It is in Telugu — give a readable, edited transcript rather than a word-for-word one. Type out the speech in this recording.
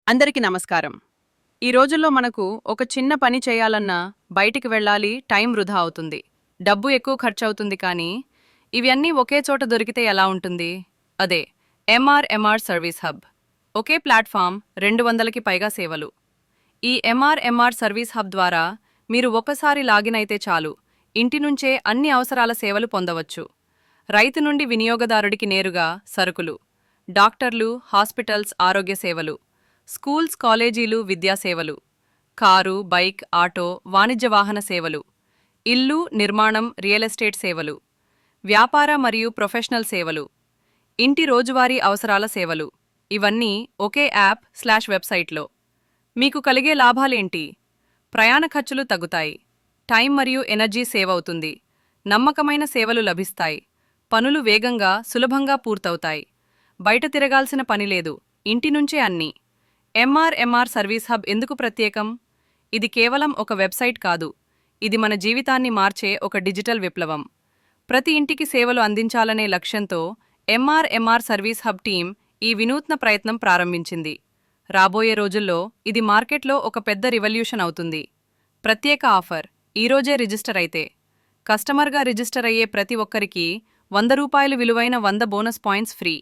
అందరికీ నమస్కారం. ఈ రోజుల్లో మనకు ఒక చిన్న పని చేయాలన్నా బయటికి వెళ్ళాలి, టైం వృధా అవుతుంది. డబ్బు ఎక్కువ ఖర్చవుతుంది కానీ ఇవి అన్నీ ఒకే చోట దొరికితే ఎలా ఉంటుంది? అదే ఎంఆర్ సర్వీస్ హబ్. ఒకే ప్లాట్ఫామ్ 200కి పైగా సేవలు. ఈ ఎంఆర్ సర్వీస్ హబ్ ద్వారా మీరు ఒకసారి లాగిన్ అయితే చాలు, ఇంటి నుంచే అన్ని అవసరాల సేవలు పొందవచ్చు. రైతు నుండి వినియోగదారుడికి నేరుగా సరుకులు, డాక్టర్లు, హాస్పిటల్స్, ఆరోగ్య సేవలు, స్కూల్స్, కాలేజీలు, విద్యాసేవలు, కారు, బైక్, ఆటో, వాణిజ్య వాహన సేవలు, ఇల్లు, నిర్మాణం, రియల్ ఎస్టేట్ సేవలు, వ్యాపార మరియు ప్రొఫెషనల్ సేవలు, ఇంటి రోజువారీ అవసరాల సేవలు, ఇవన్నీ ఒకే యాప్/వెబ్సైట్లో. మీకు కలిగే లాభాలేంటి? ప్రయాణ ఖర్చులు తగ్గుతాయి, టైం మరియు ఎనర్జీ సేవ్ అవుతుంది, నమ్మకమైన సేవలు లభిస్తాయి, పనులు వేగంగా, సులభంగా పూర్తవుతాయి, బయట తిరగాల్సిన పనిలేదు, ఇంటి నుంచే అన్నీ. ఎంఆర్ సర్వీస్ హబ్ ఎందుకు ప్రత్యేకం? ఇది కేవలం ఒక వెబ్సైట్ కాదు, ఇది మన జీవితాన్ని మార్చే ఒక డిజిటల్ విప్లవం. ప్రతి ఇంటికి సేవలు అందించాలనే లక్ష్యంతో ఎంఆర్ సర్వీస్ హబ్ టీం ఈ వినూత్న ప్రయత్నం ప్రారంభించింది. రాబోయే రోజుల్లో ఇది మార్కెట్లో ఒక పెద్ద రివల్యూషన్ అవుతుంది. ప్రత్యేక ఆఫర్: ఈరోజే రిజిస్టర్ అయితే కస్టమర్గా రిజిస్టర్ అయ్యే ప్రతి ఒక్కరికి రూ. 100 విలువైన 100 బోనస్ పాయింట్స్ ఫ్రీ.